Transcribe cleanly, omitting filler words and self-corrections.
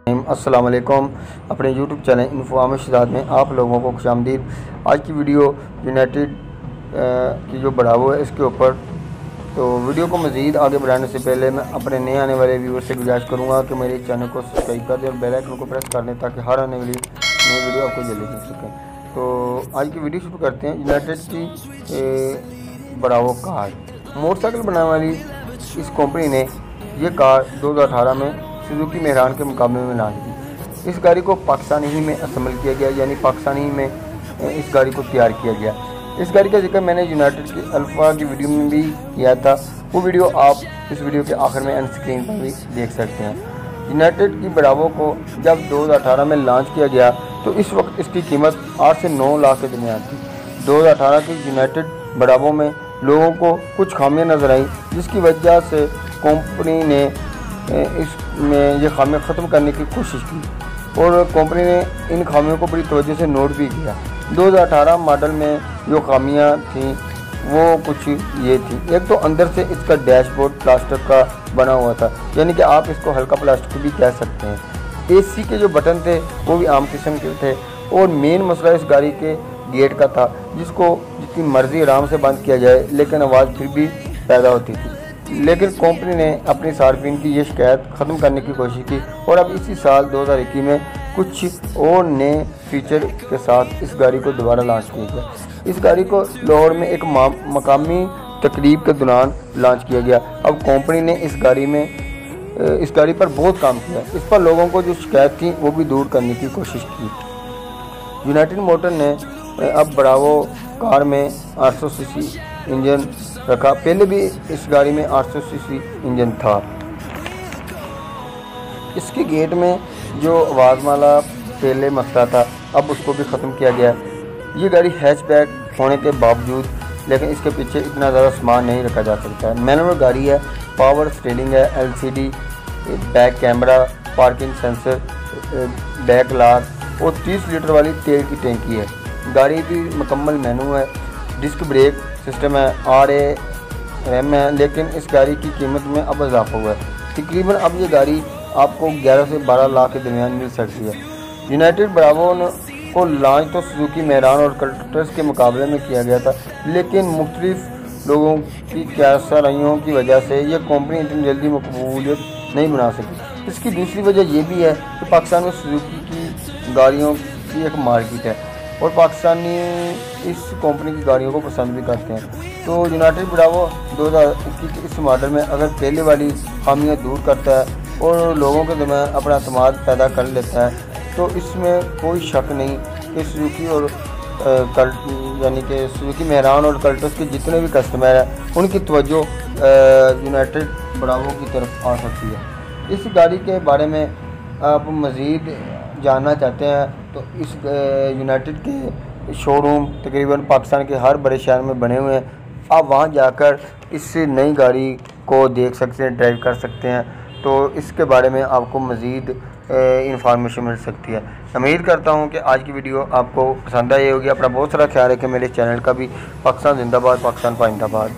अस्सलाम वालेकुम। अपने यूट्यूब चैनल इन्फॉर्मेशन शहजाद में आप लोगों को खुशामदीद। आज की वीडियो यूनाइटेड की जो बढ़ावो है इसके ऊपर। तो वीडियो को मज़ीद आगे बढ़ाने से पहले मैं अपने नए आने वाले व्यूअर से गुजारिश करूँगा कि मेरे चैनल को सब्सक्राइब कर दें और बेल आइकन को प्रेस कर दें ताकि हर आने वाली नई वीडियो आपको जल्दी मिल सके। तो आज की वीडियो शुरू करते हैं। यूनाइटेड की बढ़ावो कार मोटरसाइकिल बनाने वाली इस कंपनी ने ये कार 2018 में सुजुकी मेहरान के मुकाबले में लॉन्च की। इस गाड़ी को पाकिस्तानी ही में असेंबल किया गया, यानी पाकिस्तानी ही में इस गाड़ी को तैयार किया गया। इस गाड़ी का जिक्र मैंने यूनाइटेड की अल्फा की वीडियो में भी किया था। वो वीडियो आप इस वीडियो के आखिर में एंड स्क्रीन पर भी देख सकते हैं। यूनाइटेड की बढ़ावो को जब 2018 में लॉन्च किया गया तो इस वक्त इसकी कीमत 8 से 9 लाख के दरमियान थी। 2018 की यूनाइटेड बढ़ावो में लोगों को कुछ खामियां नजर आई, जिसकी वजह से कंपनी ने इसमें ये खामियां ख़त्म करने की कोशिश की और कंपनी ने इन खामियों को बड़ी तवज्जो से नोट भी किया। 2018 मॉडल में जो खामियां थी वो कुछ ये थी। एक तो अंदर से इसका डैशबोर्ड प्लास्टिक का बना हुआ था, यानी कि आप इसको हल्का प्लास्टिक भी कह सकते हैं। एसी के जो बटन थे वो भी आम किस्म के थे और मेन मसला इस गाड़ी के गेट का था, जिसको जितनी मर्जी आराम से बंद किया जाए लेकिन आवाज़ फिर भी पैदा होती थी। लेकिन कंपनी ने अपनी सार्फिन की ये शिकायत ख़त्म करने की कोशिश की और अब इसी साल 2021 में कुछ और नए फीचर के साथ इस गाड़ी को दोबारा लॉन्च किया गया। इस गाड़ी को लाहौर में एक मकामी तकरीब के दौरान लॉन्च किया गया। अब कंपनी ने इस गाड़ी पर बहुत काम किया। इस पर लोगों को जो शिकायत थी वो भी दूर करने की कोशिश की। यूनाइटेड मोटर ने अब बढ़ावो कार में 800 सीसी इंजन रखा। पहले भी इस गाड़ी में 800 सीसी इंजन था। इसके गेट में जो आवाज़ वाला पहले मसला था अब उसको भी ख़त्म किया गया। ये गाड़ी हैचबैक होने के बावजूद लेकिन इसके पीछे इतना ज़्यादा सामान नहीं रखा जा सकता है। मैनुअल गाड़ी है, पावर स्टीयरिंग है, LCD back camera, parking sensor, back lock और 30 लीटर वाली तेल की टैंकी है। गाड़ी भी मुकम्मल मेनू है, डिस्क ब्रेक सिस्टम है, RAM है। लेकिन इस गाड़ी की कीमत में अब इजाफा हुआ है। तकरीबन अब ये गाड़ी आपको 11 से 12 लाख के दरमियान मिल सकती है। यूनाइटेड बढ़ावो को लॉन्च तो सुजुकी मेहरान और कल्टस के मुकाबले में किया गया था, लेकिन मुख्तलिफ लोगों की क्यासारियों की वजह से यह कंपनी इतनी जल्दी मकबूलियत नहीं बना सकी। इसकी दूसरी वजह यह भी है कि पाकिस्तान में सुजुकी की गाड़ियों की एक मार्केट है और पाकिस्तानी इस कंपनी की गाड़ियों को पसंद भी करते हैं। तो यूनाइटेड बढ़ावो 2021 के इस मॉडल में अगर पहले वाली खामियां दूर करता है और लोगों के दरमियान अपना समाज पैदा कर लेता है तो इसमें कोई शक नहीं कि सुजुकी और यानी कि सुजुकी मेहरान और कल्टस के जितने भी कस्टमर हैं उनकी तवज्जो यूनाइटेड बढ़ावो की तरफ आ सकती है। इस गाड़ी के बारे में आप मज़ीद जानना चाहते हैं तो इस यूनाइटेड के शोरूम तकरीबन पाकिस्तान के हर बड़े शहर में बने हुए हैं। आप वहां जाकर इस नई गाड़ी को देख सकते हैं, ड्राइव कर सकते हैं। तो इसके बारे में आपको मज़ीद इंफॉर्मेशन मिल सकती है। उम्मीद करता हूं कि आज की वीडियो आपको पसंद आई होगी। अपना बहुत सारा ख्याल रखें। मेरे चैनल का भी। पाकिस्तान जिंदाबाद, पाकिस्तान पाइंदाबाद।